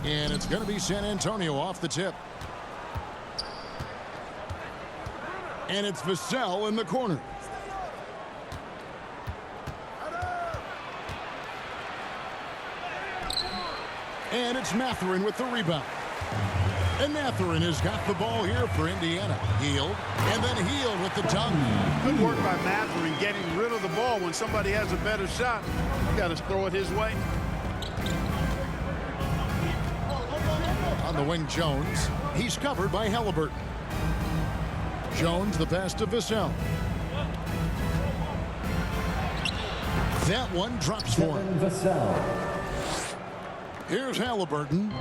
And it's going to be San Antonio off the tip. And it's Vassell in the corner. And it's Mathurin with the rebound. And Mathurin has got the ball here for Indiana. Hield, and then Hield with the dunk. Good work by Mathurin getting rid of the ball when somebody has a better shot. You got to throw it his way. On the wing, Jones. He's covered by Halliburton. Jones, the pass to Vassell. That one drops for him. Here's Halliburton.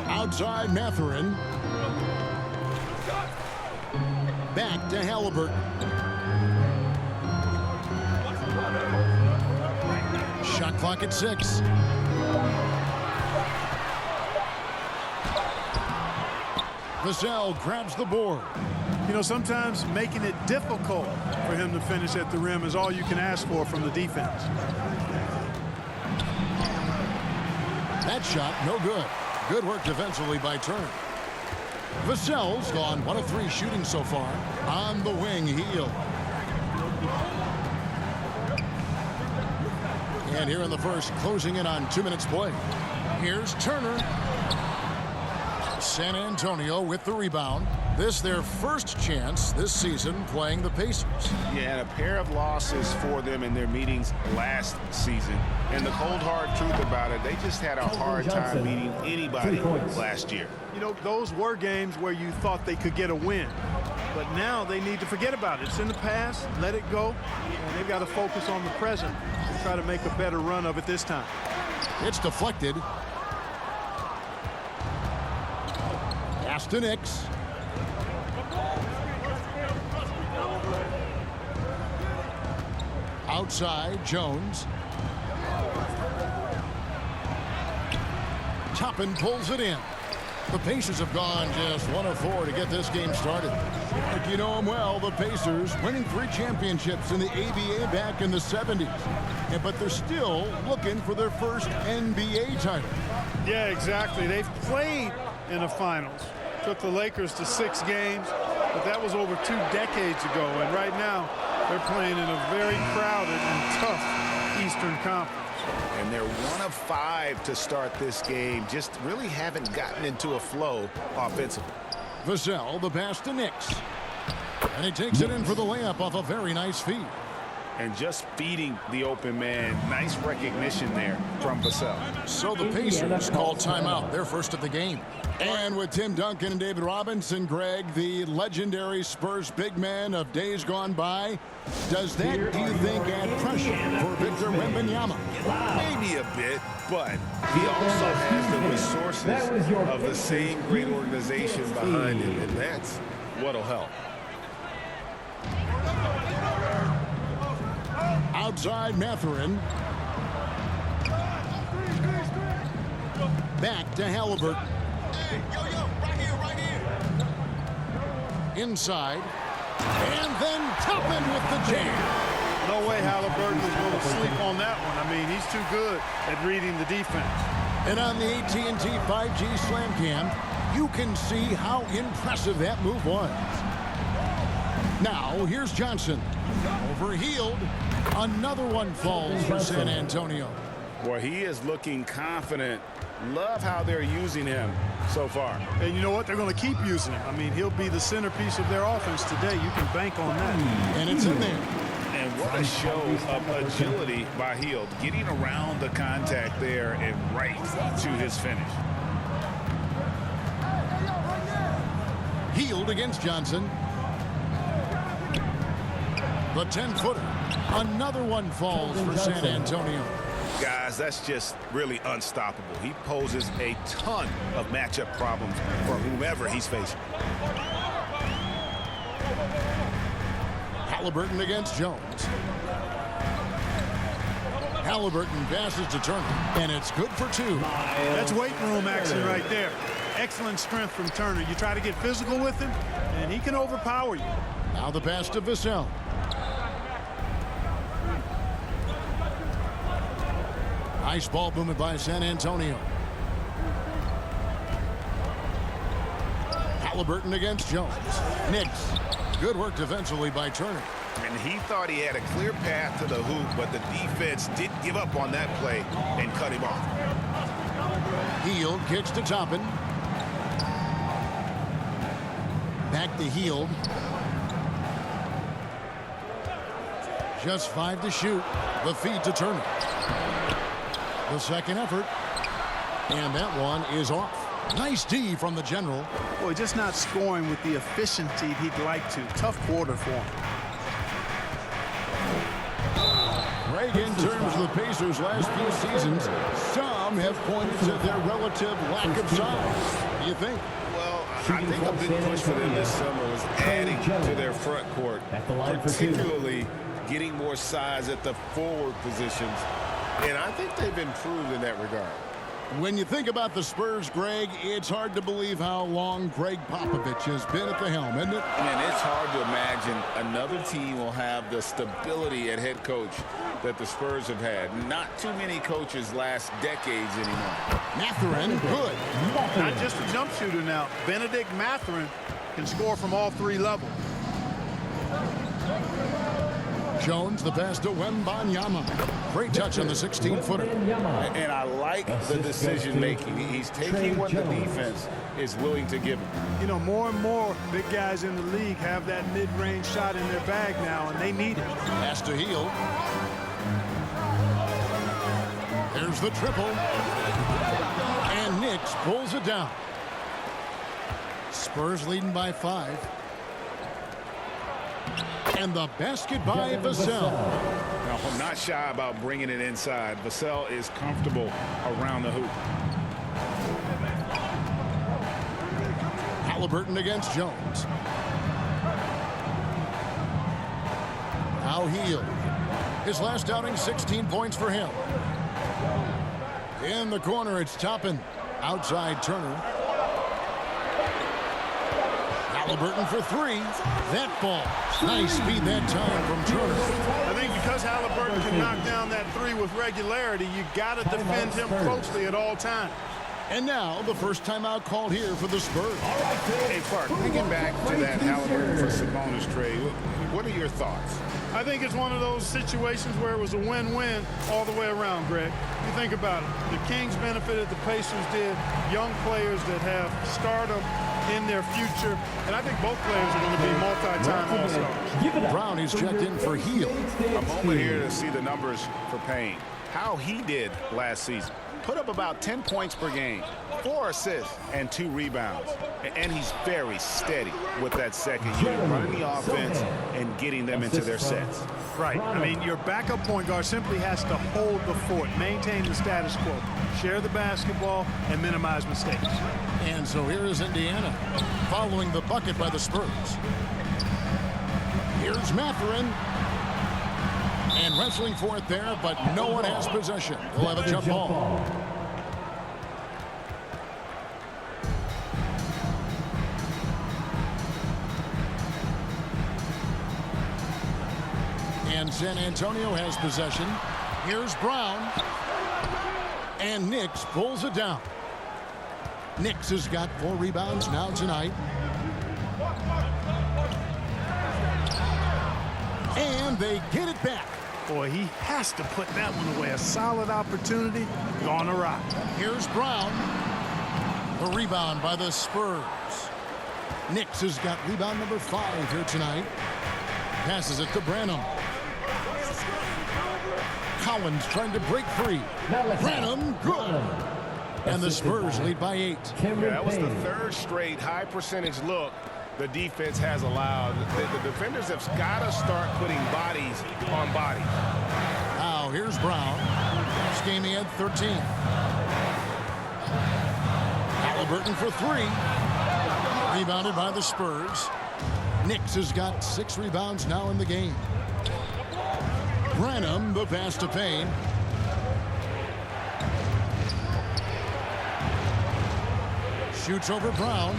Outside Mathurin. Back to Halliburton. Shot clock at 6. Vassell grabs the board. You know, sometimes making it difficult for him to finish at the rim is all you can ask for from the defense. That shot, no good. Good work defensively by Turner. Vassell's gone 1 of 3 shooting so far. On the wing, Hield. And here in the first, closing in on 2 minutes play. Here's Turner. San Antonio with the rebound. This their first chance this season playing the Pacers. Yeah, and a pair of losses for them in their meetings last season. And the cold, hard truth about it, they just had a hard time beating anybody last year. You know, those were games where you thought they could get a win. But now they need to forget about it. It's in the past, let it go, and they've got to focus on the present and try to make a better run of it this time. It's deflected. Pass to Nix. Outside, Jones. Toppin pulls it in. The Pacers have gone just 1 of 4 to get this game started. Like you know them well, the Pacers winning 3 championships in the ABA back in the 70s. But they're still looking for their first NBA title. Yeah, exactly. They've played in the finals. Took the Lakers to 6 games, but that was over 2 decades ago. And right now, they're playing in a very crowded and tough Eastern Conference. And they're 1 of 5 to start this game. Just really haven't gotten into a flow offensively. Vassell, the pass to Nix. And he takes it in for the layup off a very nice feed. And just feeding the open man. Nice recognition there from Vassell. So the Pacers call timeout, their first of the game. And with Tim Duncan and David Robinson, Greg, the legendary Spurs big man of days gone by, does that, do you think, add pressure for Victor Wembanyama? Maybe a bit, but he also has the resources of the same great organization behind him, and that's what'll help. Outside Mathurin. Back to Halliburton. Inside. And then Toppin with the jam. No way Halliburton is going to sleep on that one. I mean, he's too good at reading the defense. And on the AT&T 5G Slam Cam, you can see how impressive that move was. Now, here's Johnson. Over Hield. Another one falls for San Antonio. Boy, he is looking confident. Love how they're using him so far. And you know what? They're going to keep using him. I mean, he'll be the centerpiece of their offense today. You can bank on that. And it's in there. And what a show of agility by Hield, getting around the contact there and right to his finish. Hield against Johnson. The 10-footer. Another one falls for San Antonio. Guys, that's just really unstoppable. He poses a ton of matchup problems for whomever he's facing. Halliburton against Jones. Halliburton passes to Turner, and it's good for 2. That's weight room action right there. Excellent strength from Turner. You try to get physical with him, and he can overpower you. Now the pass to Vassell. Nice ball movement by San Antonio. Halliburton against Jones. Knicks. Good work defensively by Turner. And he thought he had a clear path to the hoop, but the defense didn't give up on that play and cut him off. Hield kicks to Toppin. Back to Hield. Just 5 to shoot. The feed to Turner. The second effort. And that one is off. Nice D from the general. Boy, just not scoring with the efficiency he'd like to. Tough quarter for him. Greg, in terms of the Pacers' last few seasons, some have pointed to their relative lack of size. What do you think? Well, I think a big push for them this summer was adding to their front court, particularly getting more size at the forward positions. And I think they've improved in that regard. When you think about the Spurs, Greg, it's hard to believe how long Greg Popovich has been at the helm, isn't it? And it's hard to imagine another team will have the stability at head coach that the Spurs have had. Not too many coaches last decades anymore. Mathurin, good. Not just a jump shooter now. Benedict Mathurin can score from all 3 levels. Jones, the pass to Wembanyama. Great touch on the 16-footer. And I like the decision-making. He's taking what the defense is willing to give him. You know, more and more big guys in the league have that mid-range shot in their bag now, and they need it. Pass to Hield. There's the triple. And Knicks pulls it down. Spurs leading by 5. And the basket by Vassell. Now, I'm not shy about bringing it inside. Vassell is comfortable around the hoop. Halliburton against Jones. Now Hield. His last outing, 16 points for him. In the corner, it's Toppin. Outside Turner. Halliburton for 3. That ball. Nice speed that time from Turner. I think because Halliburton can knock down that 3 with regularity, you got to defend him closely at all times. And now the first timeout called here for the Spurs. Hey, Park, thinking back to that Halliburton for Sabonis trade, what are your thoughts? I think it's one of those situations where it was a win-win all the way around, Greg. You think about it. The Kings benefited, the Pacers did. Young players that have stardom in their future. And I think both players are going to be multi-time All-Stars. Brown is checked in for Hield. A moment here to see the numbers for Payne. How he did last season. Put up about 10 points per game, 4 assists, and 2 rebounds. And he's very steady with that second unit, running the offense and getting them into their sets. Right. I mean, your backup point guard simply has to hold the fort, maintain the status quo, share the basketball, and minimize mistakes. And so here is Indiana, following the bucket by the Spurs. Here's Mathurin. And wrestling for it there, but no one has possession. He'll have a jump ball. And San Antonio has possession. Here's Brown. And Knicks pulls it down. Knicks has got 4 rebounds now tonight. And they get it back. Boy, he has to put that one away. A solid opportunity, gone awry. Here's Brown. The rebound by the Spurs. Knicks has got rebound number 5 here tonight. Passes it to Branham. Collins trying to break free. Branham, good. And the Spurs lead by 8. Yeah, that was the 3rd straight high percentage look the defense has allowed. The defenders have got to start putting bodies on bodies. Now here's Brown. Scamey at 13. Halliburton for 3. Rebounded by the Spurs. Knicks has got 6 rebounds now in the game. Branham, the pass to Payne. Shoots over Brown.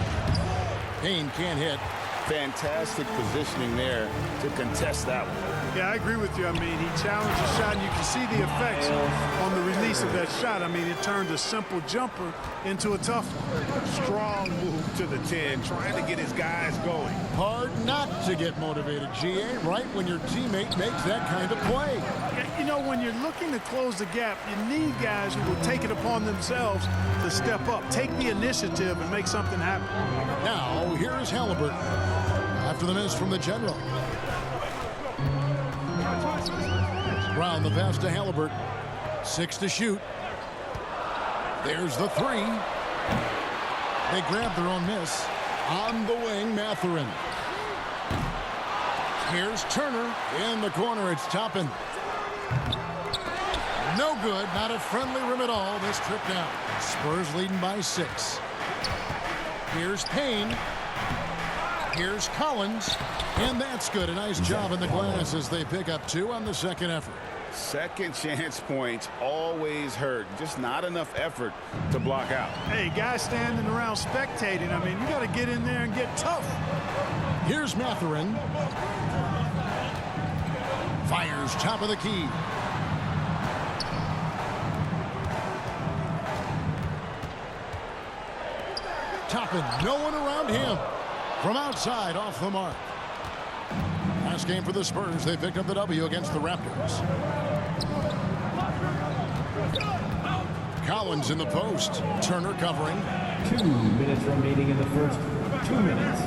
Payne can't hit. Fantastic positioning there to contest that one. Yeah, I agree with you. I mean, he challenged the shot, and you can see the effects on the release of that shot. I mean, it turned a simple jumper into a tough one. Strong move to the 10, trying to get his guys going. Hard not to get motivated, GA, right when your teammate makes that kind of play. Yeah, you know, when you're looking to close the gap, you need guys who will take it upon themselves to step up, take the initiative, and make something happen. Now, here is Halliburton after the miss from the general. Brown the pass to Halliburton. 6 to shoot. There's the 3. They grab their own miss. On the wing, Mathurin. Here's Turner in the corner. It's Toppin. No good. Not a friendly rim at all. This trip down. Spurs leading by 6. Here's Payne. Here's Collins. And that's good. A nice job in the glass as they pick up 2 on the second effort. Second chance points always hurt. Just not enough effort to block out. Hey, guys standing around spectating, I mean, you got to get in there and get tough. Here's Mathurin. Fires top of the key. Toppin, no one around him. From outside, off the mark. Last game for the Spurs, they picked up the W against the Raptors. Collins in the post. Turner covering. 2 minutes remaining in the first 2 minutes.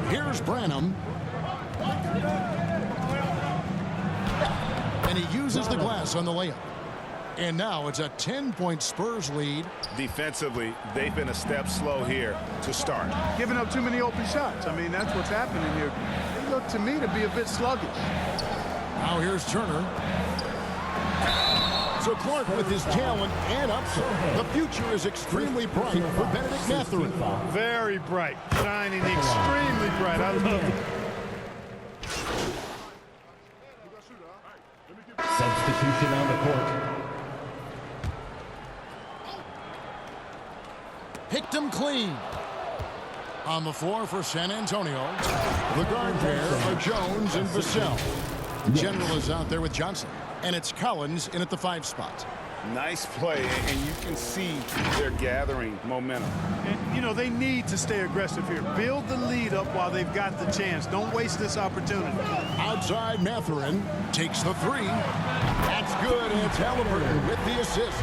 Here's Branham. And he uses the glass on the layup. And now it's a 10-point Spurs lead. Defensively, they've been a step slow here to start. Giving up too many open shots. I mean, that's what's happening here. They look to me to be a bit sluggish. Now here's Turner. So Clark with his talent and upside. The future is extremely bright for Benedict Mathurin. Very bright. Shining extremely bright. I love it. Substitution on the court. Picked him clean. On the floor for San Antonio, the guard pair are Jones and Vassell. General is out there with Johnson, and it's Collins in at the 5 spot. Nice play, and you can see they're gathering momentum. And, you know, they need to stay aggressive here. Build the lead up while they've got the chance. Don't waste this opportunity. Outside, Mathurin takes the 3. That's good, and it's Halliburton with the assist.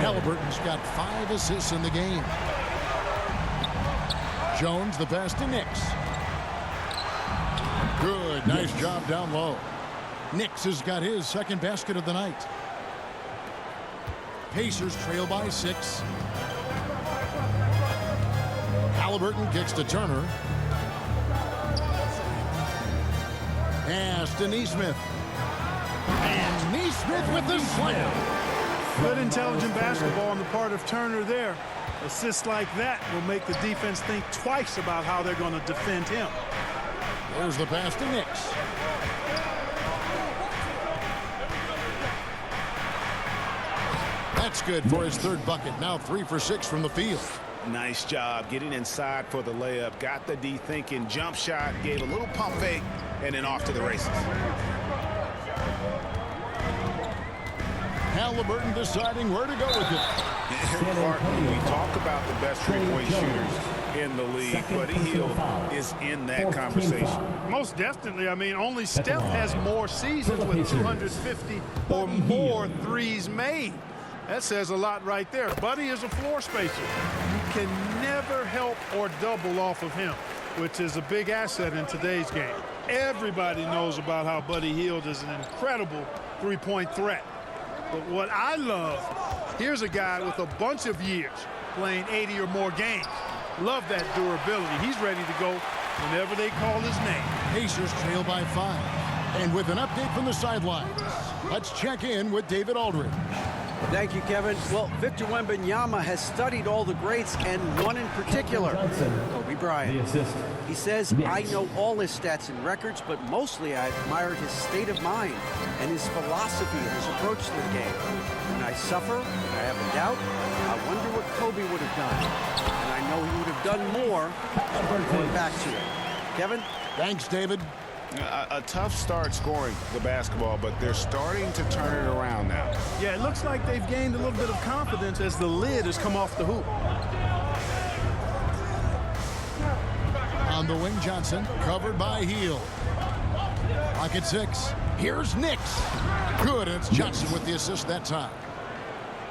Halliburton's got 5 assists in the game. Jones the pass to Nix. Good, nice job down low. Nix has got his second basket of the night. Pacers trail by 6. Halliburton kicks to Turner. Pass to Neesmith. And Neesmith with the slam. Good intelligent basketball on the part of Turner there. Assists like that will make the defense think twice about how they're going to defend him. There's the pass to Nix. That's good for his 3rd bucket. Now 3 for 6 from the field. Nice job getting inside for the layup. Got the D thinking. Jump shot. Gave a little pump fake. And then off to the races. Halliburton deciding where to go with it. We talk about the best three-point shooters in the league. Buddy Hield is in that conversation. Most definitely. I mean, only Steph has more seasons with 250 or more threes made. That says a lot right there. Buddy is a floor spacer. You can never help or double off of him, which is a big asset in today's game. Everybody knows about how Buddy Hield is an incredible three-point threat. But what I love, here's a guy with a bunch of years playing 80 or more games. Love that durability. He's ready to go whenever they call his name. Pacers trail by 5. And with an update from the sidelines, let's check in with David Aldridge. Thank you, Kevin. Well, Victor Wembanyama has studied all the greats and one in particular, Kobe Bryant. He says, I know all his stats and records, but mostly I admired his state of mind and his philosophy and his approach to the game. When I suffer, when I have a doubt, I wonder what Kobe would have done. And I know he would have done more going back to it. Kevin? Thanks, David. A tough start scoring the basketball, but they're starting to turn it around now. Yeah, it looks like they've gained a little bit of confidence as the lid has come off the hoop. On the wing, Johnson, covered by Heel. Lock at 6. Here's Nix. Good, and it's Johnson with the assist that time.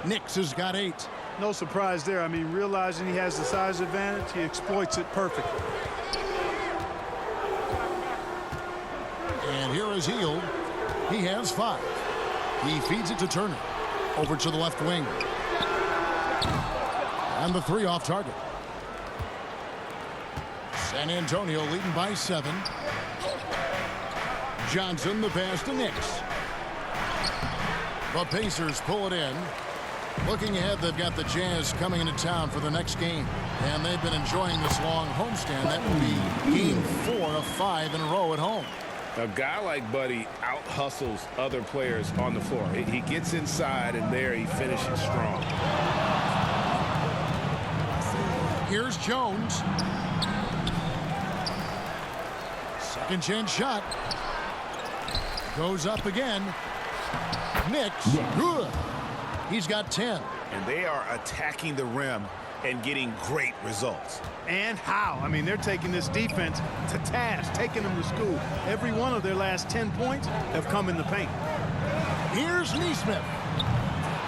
Nix has got 8. No surprise there. I mean, realizing he has the size advantage, he exploits it perfectly. And here is Heel. He has 5. He feeds it to Turner. Over to the left wing. And the 3 off target. San Antonio leading by 7. Johnson, the pass to Nix. The Pacers pull it in. Looking ahead, they've got the Jazz coming into town for the next game. And they've been enjoying this long homestand. That will be game 4 of 5 in a row at home. A guy like Buddy out-hustles other players on the floor. He gets inside, and there he finishes strong. Here's Jones. Second chance shot. Goes up again. Nix. Good. He's got 10. And they are attacking the rim and getting great results. And how? I mean, they're taking this defense to task, taking them to school. Every one of their last 10 points have come in the paint. Here's Neesmith.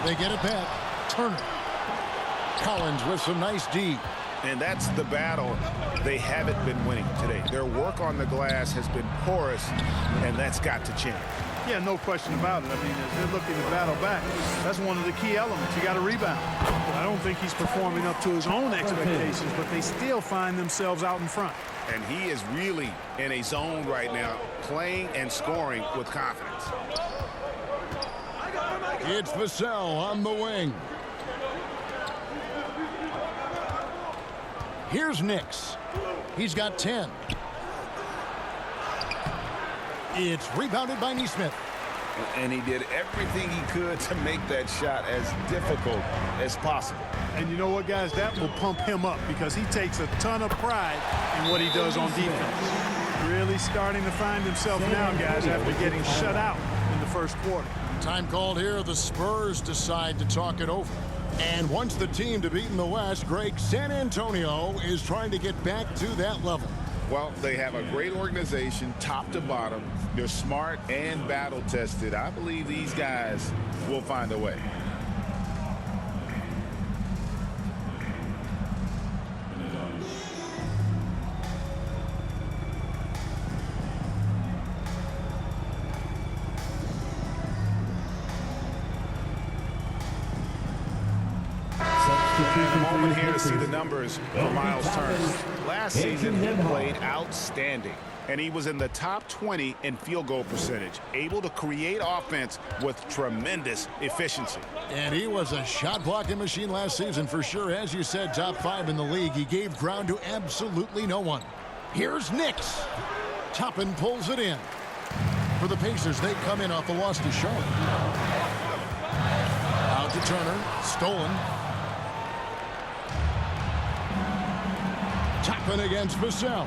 They get it back. Turner. Collins with some nice D. And that's the battle they haven't been winning today. Their work on the glass has been porous, and that's got to change. Yeah, no question about it. I mean, as they're looking to battle back, that's one of the key elements. You got to rebound. I don't think he's performing up to his own expectations, but they still find themselves out in front. And he is really in a zone right now, playing and scoring with confidence. It's Vassell on the wing. Here's Nix. He's got 10. It's rebounded by Neesmith. And he did everything he could to make that shot as difficult as possible. And you know what, guys? That will pump him up because he takes a ton of pride in what he does on defense. Really starting to find himself now, guys, after getting shut out in the first quarter. Time called here. The Spurs decide to talk it over. And once the team to beat in the West, Greg, San Antonio is trying to get back to that level. Well, they have a great organization, top to bottom. They're smart and battle-tested. I believe these guys will find a way. And a moment here to see the numbers for Miles Turner. Last season, he played outstanding, and he was in the top 20 in field goal percentage, able to create offense with tremendous efficiency. And he was a shot blocking machine last season for sure. As you said, top 5 in the league. He gave ground to absolutely no one. Here's Nix. Toppin pulls it in. For the Pacers, they come in off the loss to Charlotte. Out to Turner. Stolen. Toppin against Vassell.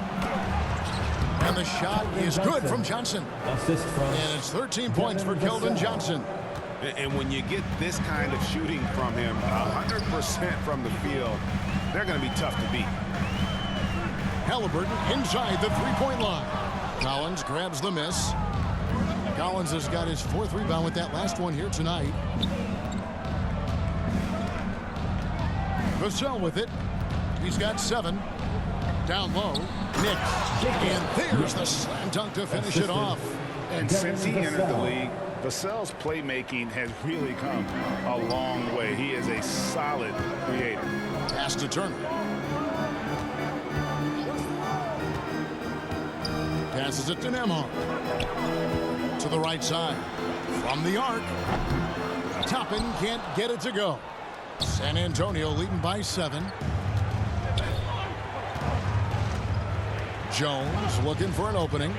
And the shot is good from Johnson. Assist from. And it's 13 points for Keldon Johnson. And when you get this kind of shooting from him, 100% from the field, they're going to be tough to beat. Halliburton inside the three-point line. Collins grabs the miss. Collins has got his 4th rebound with that last one here tonight. Vassell with it. He's got 7. Down low. Nix. And there's the slam dunk to finish it off. And since he entered the league, Vassell's playmaking has really come a long way. He is a solid creator. Pass to Turner. Passes it to Nembhard. To the right side. From the arc. Toppin can't get it to go. San Antonio leading by 7. Jones looking for an opening.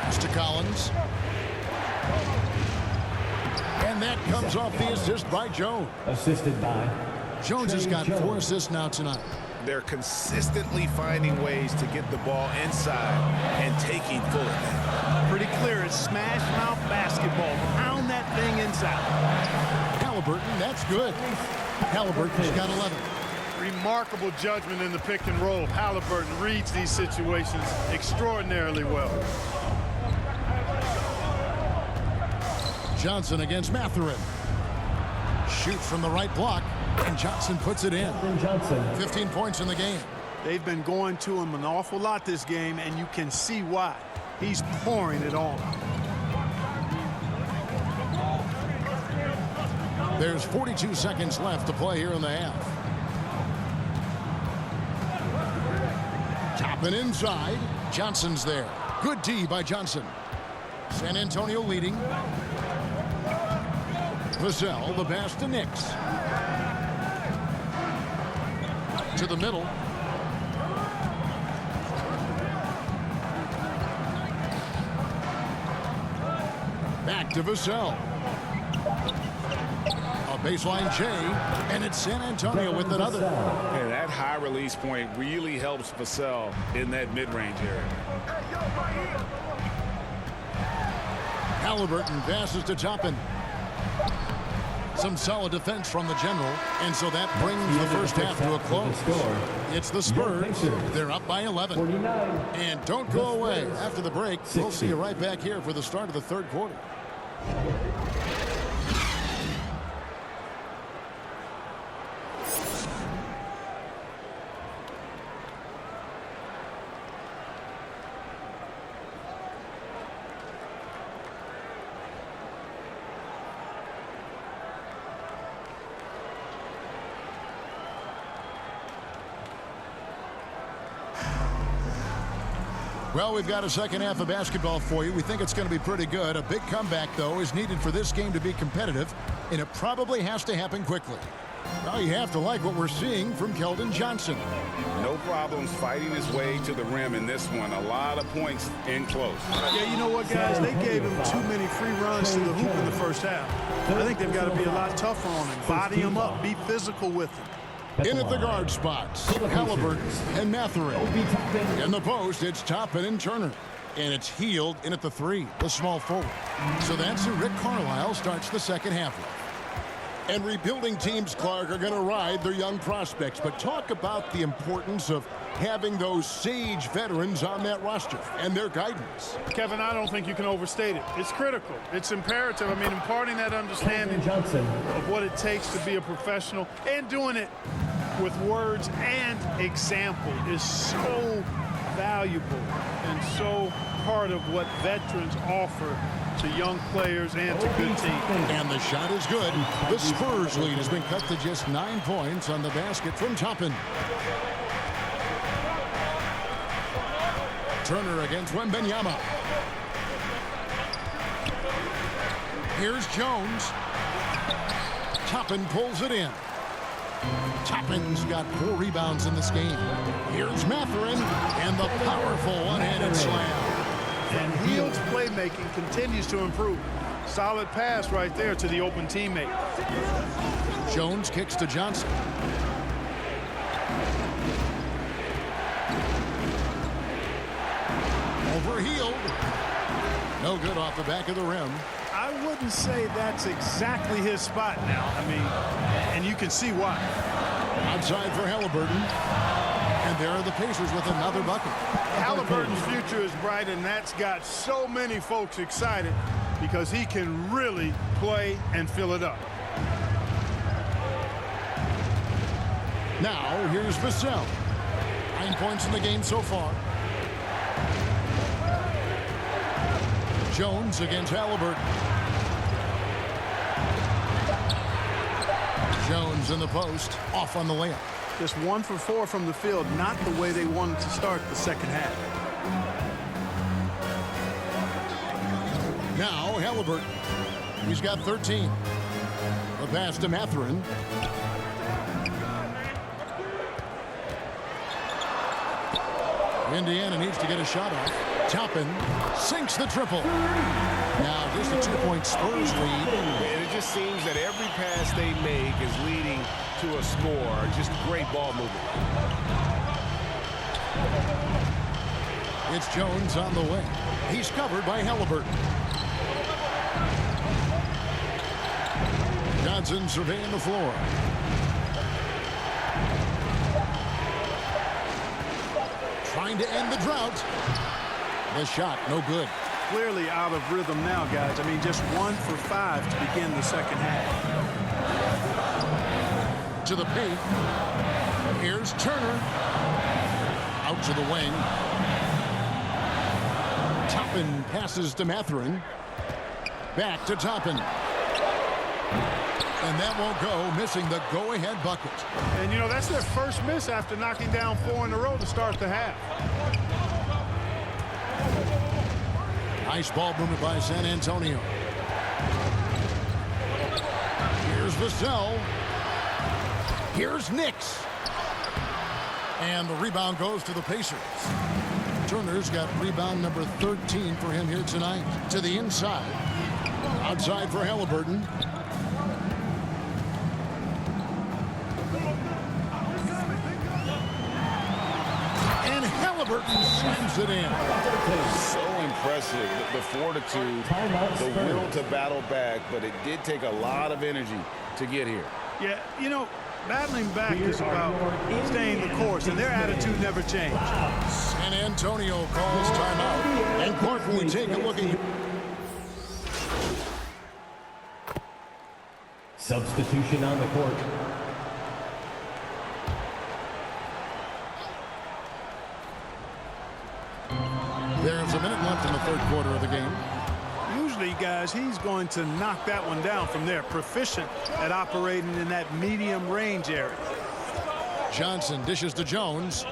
Pass to Collins. And that comes off the assist by Jones. Assisted by. Jones has got 4 assists now tonight. They're consistently finding ways to get the ball inside and taking full advantage. Pretty clear. It's smash mouth basketball. Pound that thing inside. Halliburton, that's good. Halliburton's got 11. Remarkable judgment in the pick and roll. Halliburton reads these situations extraordinarily well. Johnson against Mathurin. Shoots from the right block, and Johnson puts it in. 15 points in the game. They've been going to him an awful lot this game, and you can see why. He's pouring it on. There's 42 seconds left to play here in the half. Toppin inside. Johnson's there. Good D by Johnson. San Antonio leading. Vassell, the pass to Nix. To the middle. Back to Vassell. A baseline J, and it's San Antonio with another. Yeah, that high release point really helps Vassell in that mid-range area. Halliburton passes to Toppin. Some solid defense from the general, and so that brings the first half to a close. It's the Spurs. They're up by 11. And don't go away. After the break, we'll see you right back here for the start of the third quarter. Well, we've got a second half of basketball for you. We think it's going to be pretty good. A big comeback, though, is needed for this game to be competitive, and it probably has to happen quickly. Well, you have to like what we're seeing from Keldon Johnson. No problems fighting his way to the rim in this one. A lot of points in close. Yeah, you know what, guys? They gave him too many free runs to the hoop in the first half. I think they've got to be a lot tougher on him. Body him up. Be physical with him. In at the guard spots, Halliburton and Mathurin. In the post, it's Toppin and Turner. And it's Healed in at the 3, the small forward. So that's who Rick Carlisle starts the second half with. And rebuilding teams, Clark, are going to ride their young prospects. But talk about the importance of having those sage veterans on that roster and their guidance. Kevin, I don't think you can overstate it. It's critical. It's imperative. I mean, imparting that understanding of what it takes to be a professional and doing it with words and example is so valuable and so part of what veterans offer to young players and to good teams. And the shot is good. The Spurs lead has been cut to just 9 points on the basket from Toppin. Turner against Wembanyama. Here's Jones. Toppin pulls it in. Toppin's got 4 rebounds in this game. Here's Mathurin and the powerful one-handed slam. And Hield's playmaking continues to improve. Solid pass right there to the open teammate. Jones kicks to Johnson. Over Hield. No good off the back of the rim. I wouldn't say that's exactly his spot now. I mean, and you can see why. Outside for Halliburton. And there are the Pacers with another bucket. Halliburton's future is bright, and that's got so many folks excited because he can really play and fill it up. Now, here's Vassell. 9 points in the game so far. Jones against Halliburton. Jones in the post, off on the layup. Just 1 for 4 from the field, not the way they wanted to start the second half. Now, Halliburton. He's got 13. The pass to Mathurin. Indiana needs to get a shot off. Toppin sinks the triple. Now just a 2-point Spurs lead. And it just seems that every pass they make is leading to a score. Just great ball movement. It's Jones on the wing. He's covered by Halliburton. Johnson surveying the floor. Trying to end the drought. The shot, no good. Clearly out of rhythm now, guys. I mean, just 1 for 5 to begin the second half. To the paint. Here's Turner. Out to the wing. Toppin passes to Mathurin. Back to Toppin. And that won't go, missing the go-ahead bucket. And, you know, that's their first miss after knocking down 4 in a row to start the half. Nice ball movement by San Antonio. Here's Vassell. Here's Nix. And the rebound goes to the Pacers. Turner's got rebound number 13 for him here tonight. To the inside. Outside for Halliburton. And Halliburton slams it in. So impressive, the fortitude, the will to battle back, but it did take a lot of energy to get here. Yeah, you know, battling back is about staying the course, and their attitude never changed. San Antonio calls timeout. And Clark, when we take a look at Substitution on the court. There's a minute left in the third quarter of the game. Usually, guys, he's going to knock that one down from there. Proficient at operating in that medium range area. Johnson dishes to Jones.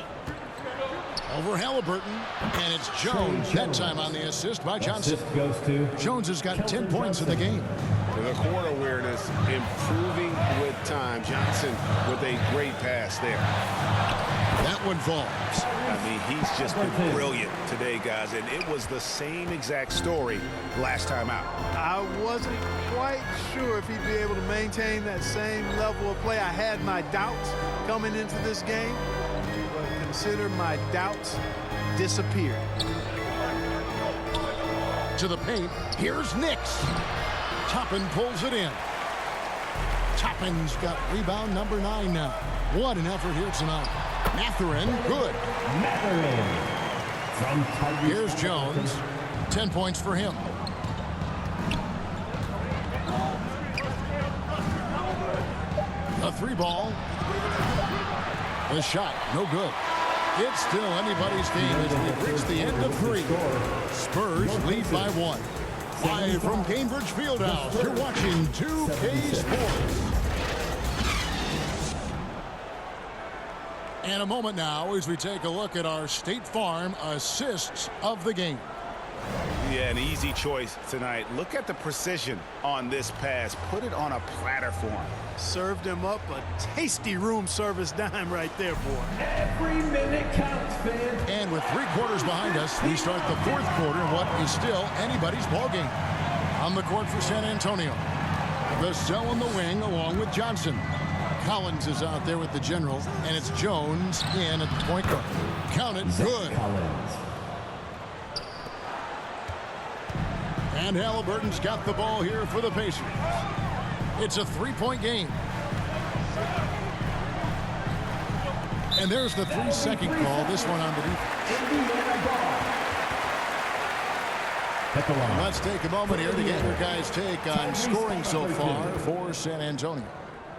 Over Halliburton. And it's Jones that time on the assist by Johnson. Assist goes to Jones has got 10 points in the game. The court awareness improving with time. Johnson with a great pass there. That one falls. I mean, he's just been brilliant today, guys, and it was the same exact story last time out. I wasn't quite sure if he'd be able to maintain that same level of play. I had my doubts coming into this game, but consider my doubts disappeared. To the paint. Here's Nix. Toppin pulls it in. Toppin's got rebound number 9 now. What an effort here tonight. Mathurin, good. Mathurin. From Here's Jones. 10 points for him. A 3-ball. The shot, no good. It's still anybody's game as we reach the end of 3. Spurs lead by 1. Live from Cambridge Fieldhouse, you're watching 2K Sports. And a moment now as we take a look at our State Farm assists of the game. Yeah, an easy choice tonight. Look at the precision on this pass. Put it on a platter for him. Served him up a tasty room service dime right there, boy. Every minute counts, man. And with 3 quarters behind us, we start the 4th quarter in what is still anybody's ball game. On the court for San Antonio. Vassell in the wing along with Johnson. Collins is out there with the general, and it's Jones in at the point guard. Count it, good. And Halliburton's got the ball here for the Pacers. It's a 3-point game. And there's the 3-second call, this one on the defense. Let's take a moment here to get your guys' take on scoring so far for San Antonio.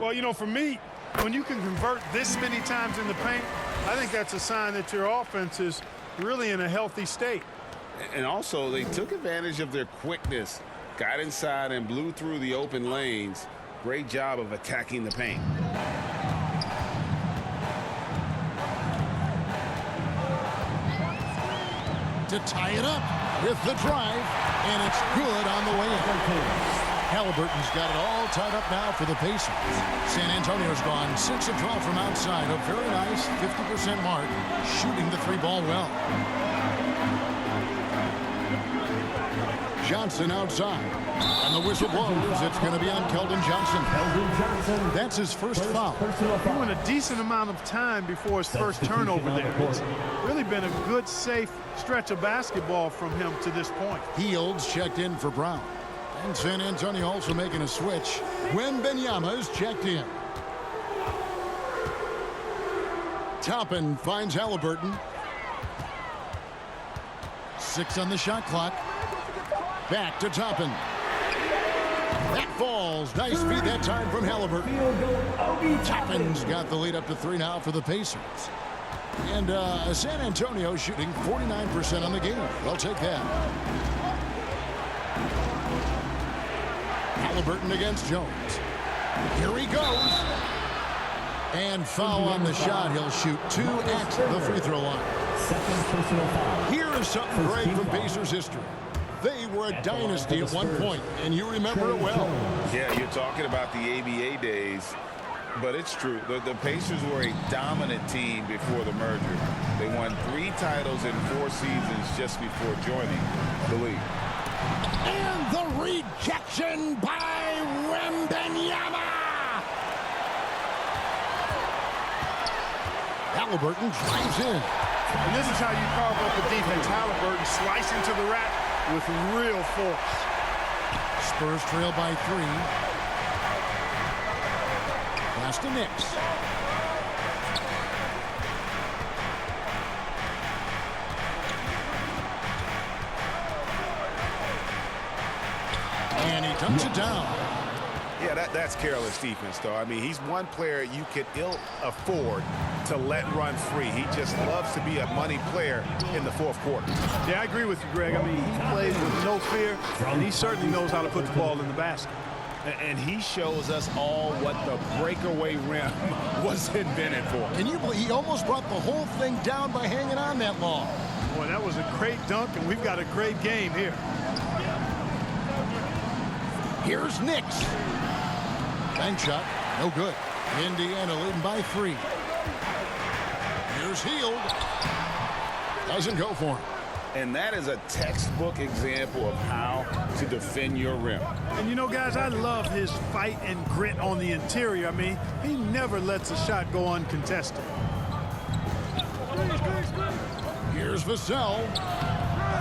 Well, you know, for me, when you can convert this many times in the paint, I think that's a sign that your offense is really in a healthy state. And also, they took advantage of their quickness, got inside and blew through the open lanes. Great job of attacking the paint. To tie it up with the drive, and it's good on the way in. Halliburton's got it all tied up now for the Pacers. San Antonio's gone 6 of 12 from outside. A very nice 50% mark, shooting the 3-ball well. Johnson outside. And the whistle blows. It's going to be on Keldon Johnson. That's his first foul. He went a decent amount of time before his first turnover there. It's really been a good, safe stretch of basketball from him to this point. Fields checked in for Brown. And San Antonio also making a switch. Wembanyama is checked in. Toppin finds Halliburton. 6 on the shot clock. Back to Toppin. That falls. Nice feed that time from Halliburton. Toppin's got the lead up to 3 now for the Pacers. And San Antonio shooting 49% on the game. They'll take that. Halliburton against Jones. Here he goes. And foul on the shot. He'll shoot 2 at the free throw line. Here is something great from Pacers history. They were a dynasty at one point, and you remember it well. Yeah, you're talking about the ABA days, but it's true. The Pacers were a dominant team before the merger. They won 3 titles in 4 seasons just before joining the league. And the rejection by Wembanyama. Halliburton drives in. And this is how you carve up a defense. Halliburton slicing to the rack with real force. Spurs trail by 3. Pass to Knicks. And he dunks it down. Yeah, that's careless defense, though. I mean, he's one player you could ill afford to let run free. He just loves to be a money player in the 4th quarter. Yeah, I agree with you, Greg. I mean, he plays with no fear, and he certainly knows how to put the ball in the basket. And he shows us all what the breakaway rim was invented for. Can you believe he almost brought the whole thing down by hanging on that long? Boy, that was a great dunk, and we've got a great game here. Here's Knicks. Bank shot, no good. Indiana leading by 3. Here's Hield. Doesn't go for him. And that is a textbook example of how to defend your rim. And you know, guys, I love his fight and grit on the interior. I mean, he never lets a shot go uncontested. Here's Vassell.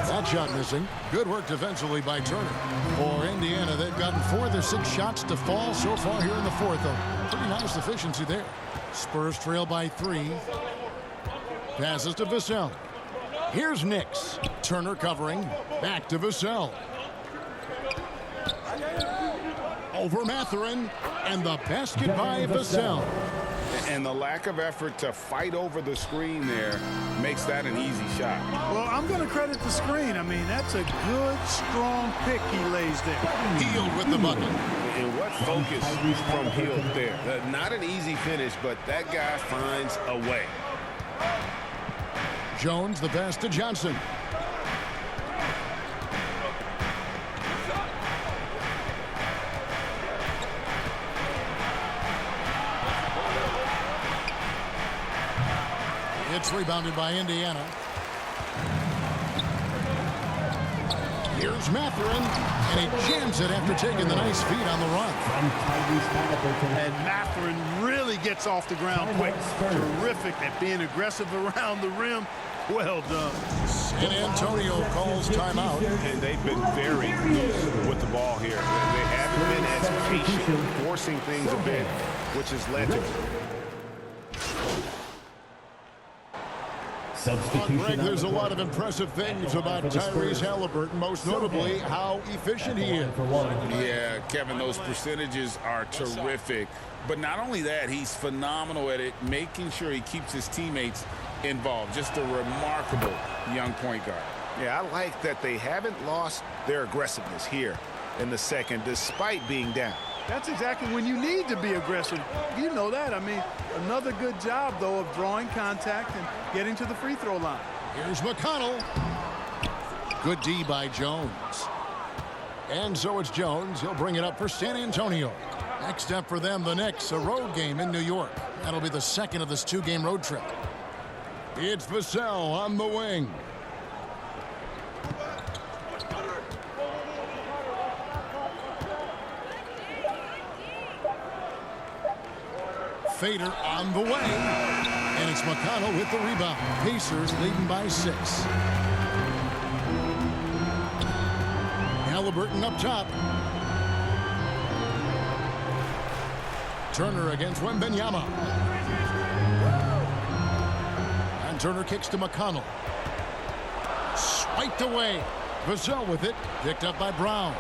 That shot missing. Good work defensively by Turner. For Indiana, they've gotten 4 of their 6 shots to fall so far here in the 4th. A pretty nice efficiency there. Spurs trail by 3. Passes to Vassell. Here's Knicks. Turner covering. Back to Vassell. Over Mathurin. And the basket by Vassell. And the lack of effort to fight over the screen there makes that an easy shot. Well, I'm going to credit the screen. I mean, that's a good, strong pick he lays there. Hield with the bucket. And what focus from Hield there. Not an easy finish, but that guy finds a way. Jones, the pass to Johnson. It's rebounded by Indiana. Here's Mathurin, and he jams it after taking the nice feed on the run. And Mathurin really gets off the ground quick. Terrific at being aggressive around the rim. Well done. San Antonio calls timeout. And they've been very loose with the ball here. They haven't been as patient, forcing things a bit, which has led to... Greg, there's a lot of impressive things about Tyrese Halliburton, most notably how efficient he is. Yeah, Kevin, those percentages are terrific. But not only that, he's phenomenal at it, making sure he keeps his teammates involved. Just a remarkable young point guard. Yeah, I like that they haven't lost their aggressiveness here in the 2nd, despite being down. That's exactly when you need to be aggressive. You know that. I mean, another good job, though, of drawing contact and getting to the free throw line. Here's McConnell. Good D by Jones. And so it's Jones. He'll bring it up for San Antonio. Next up for them, the Knicks, a road game in New York. That'll be the 2nd of this 2-game road trip. It's Vassell on the wing. fader on the way. And it's McConnell with the rebound. Pacers leading by 6. Halliburton up top. Turner against Wembanyama. And Turner kicks to McConnell. Swiped away. Vassell with it. Picked up by Brown.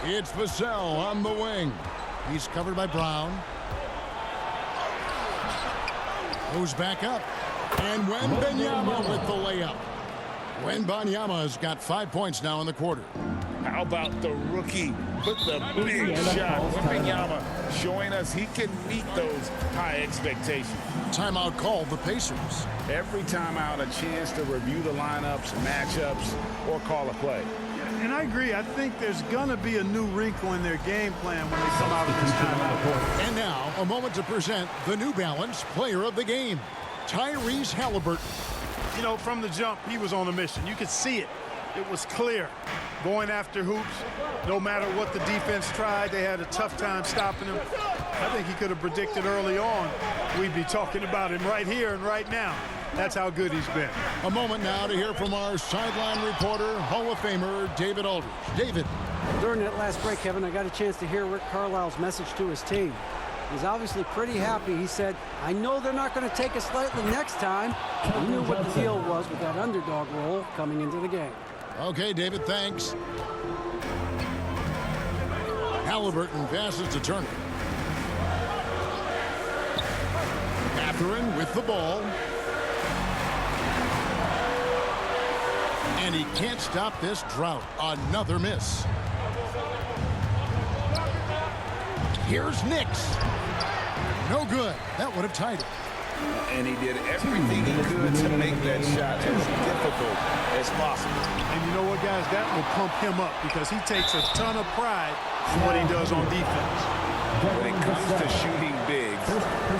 It's Vassell on the wing. He's covered by Brown. Goes back up. And Wembanyama with the layup. Wembanyama's got 5 points now in the quarter. How about the rookie with the big shot? Wembanyama showing us he can meet those high expectations. Timeout called the Pacers. Every timeout, a chance to review the lineups, matchups, or call a play. And I agree. I think there's going to be a new wrinkle in their game plan when they come out of this timeout. And now, a moment to present the New Balance Player of the Game, Tyrese Halliburton. You know, from the jump, he was on a mission. You could see it. It was clear. Going after hoops, no matter what the defense tried, they had a tough time stopping him. I think he could have predicted early on we'd be talking about him right here and right now. That's how good he's been. A moment now to hear from our sideline reporter, Hall of Famer David Aldridge. David. During that last break, Kevin, I got a chance to hear Rick Carlisle's message to his team. He's obviously pretty happy. He said, I know they're not going to take us lightly next time. He knew what the deal was with that underdog role coming into the game. Okay, David, thanks. Halliburton passes to Turner. Catherine with the ball. And he can't stop this drought. Another miss. Here's Nix. No good. That would have tied it. And he did everything he could to make that shot as difficult as possible. And you know what, guys? That will pump him up because he takes a ton of pride in what he does on defense. When it comes to shooting big,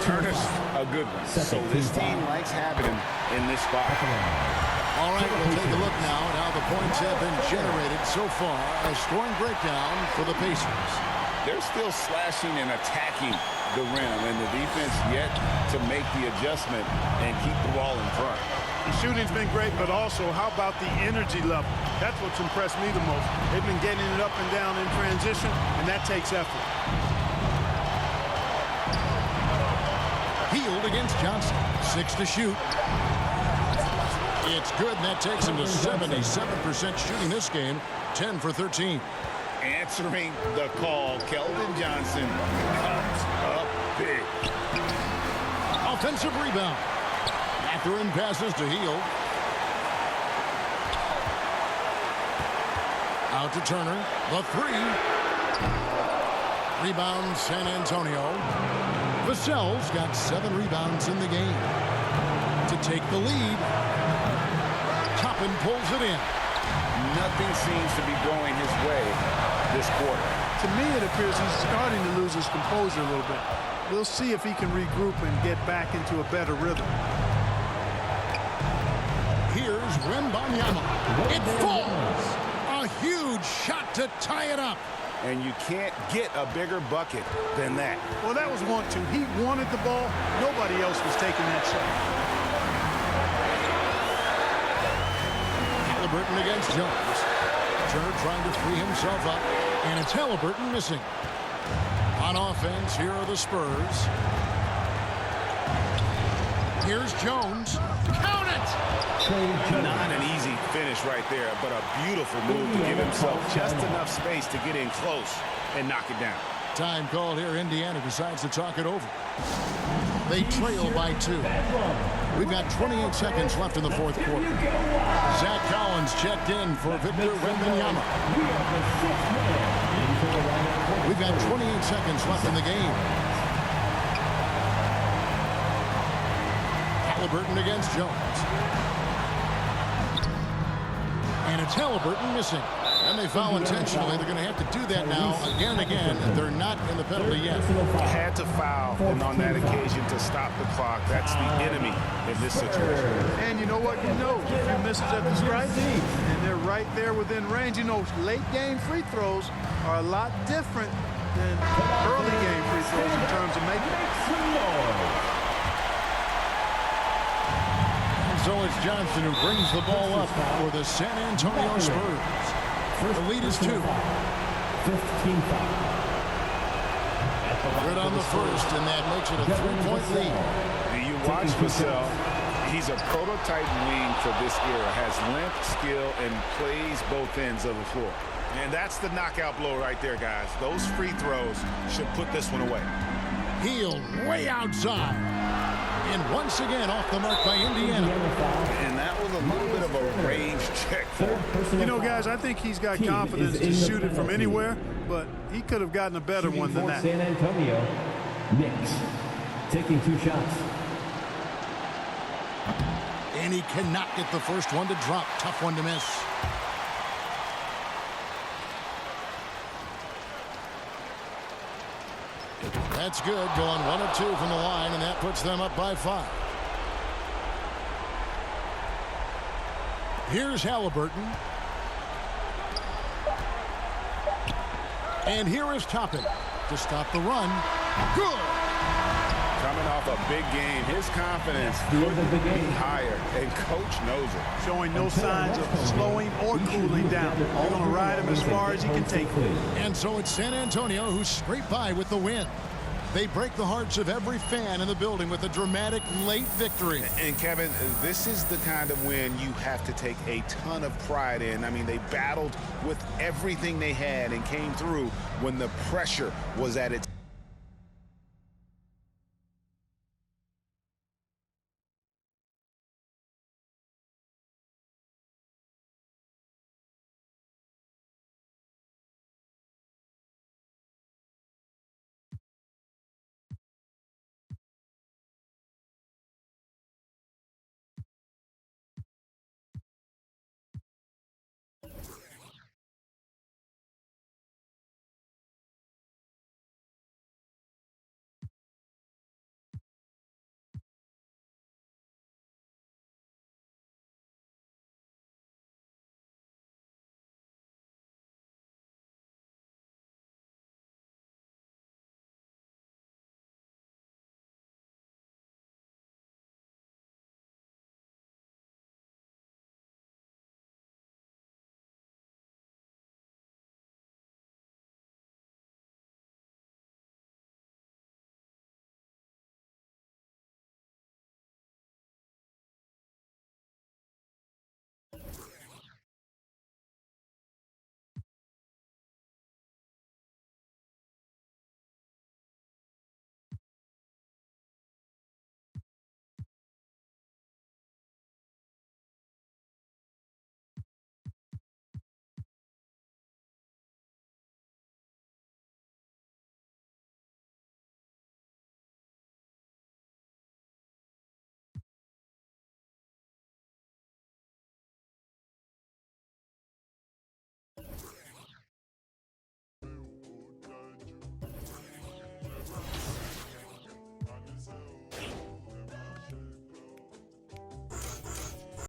Turner's a good one. So this team likes having him in this spot. All right, we'll take a look now at how the points have been generated so far. A scoring breakdown for the Pacers. They're still slashing and attacking the rim, and the defense yet to make the adjustment and keep the ball in front. The shooting's been great, but also how about the energy level? That's what's impressed me the most. They've been getting it up and down in transition, and that takes effort. Healed against Johnson. 6 to shoot. It's good, and that takes him to 77% shooting this game. 10 for 13. Answering the call, Keldon Johnson comes up big. Offensive rebound. Catherine passes to Hield. Out to Turner. The 3. Rebound San Antonio. Vassell's got 7 rebounds in the game. To take the lead. Toppin pulls it in. Nothing seems to be going his way this quarter. To me, it appears he's starting to lose his composure a little bit. We'll see if he can regroup and get back into a better rhythm. Here's Wembanyama. It falls. A huge shot to tie it up. And you can't get a bigger bucket than that. Well, that was 1-2. He wanted the ball. Nobody else was taking that shot. Halliburton against Jones. Turner trying to free himself up. And it's Halliburton missing. On offense, here are the Spurs. Here's Jones. Count it! Not an easy finish right there, but a beautiful move to give himself just enough space to get in close and knock it down. Time called here. Indiana decides to talk it over. They trail by 2. We've got 28 seconds left in the fourth quarter. Zach Collins checked in for Victor Wembanyama. We've got 28 seconds left in the game. Halliburton against Jones. And it's Halliburton missing. And they foul intentionally. They're going to have to do that now again and again. They're not in the penalty yet. Had to foul, and on that occasion to stop the clock. That's the enemy in this situation. And you know what? You know, a few misses at the stripe, and they're right there within range. You know, late game free throws are a lot different than early game free throws in terms of making it. And so it's Johnson who brings the ball up for the San Antonio Spurs. The lead is 2. 15 foul. Good on the first, and that makes it a 3-point lead. And you watch Vassell. He's a prototype wing for this era. Has length, skill, and plays both ends of the floor. And that's the knockout blow right there, guys. Those free throws should put this one away. Heel way outside. And once again off the mark by Indiana. And that was a little bit of a range check for him. You know, guys, I think he's got confidence to shoot it from anywhere, but he could have gotten a better one than that. San Antonio, Knicks taking 2 shots. And he cannot get the first one to drop. Tough one to miss. That's good. Going 1 of 2 from the line, and that puts them up by 5. Here's Halliburton. And here is Toppin to stop the run. Good. Coming off a big game, his confidence couldn't be higher, and coach knows it. Showing no signs of slowing or cooling down. They're going to ride him as far as he can take him. And so it's San Antonio who scraped by with the win. They break the hearts of every fan in the building with a dramatic late victory. And Kevin, this is the kind of win you have to take a ton of pride in. I mean, they battled with everything they had and came through when the pressure was at its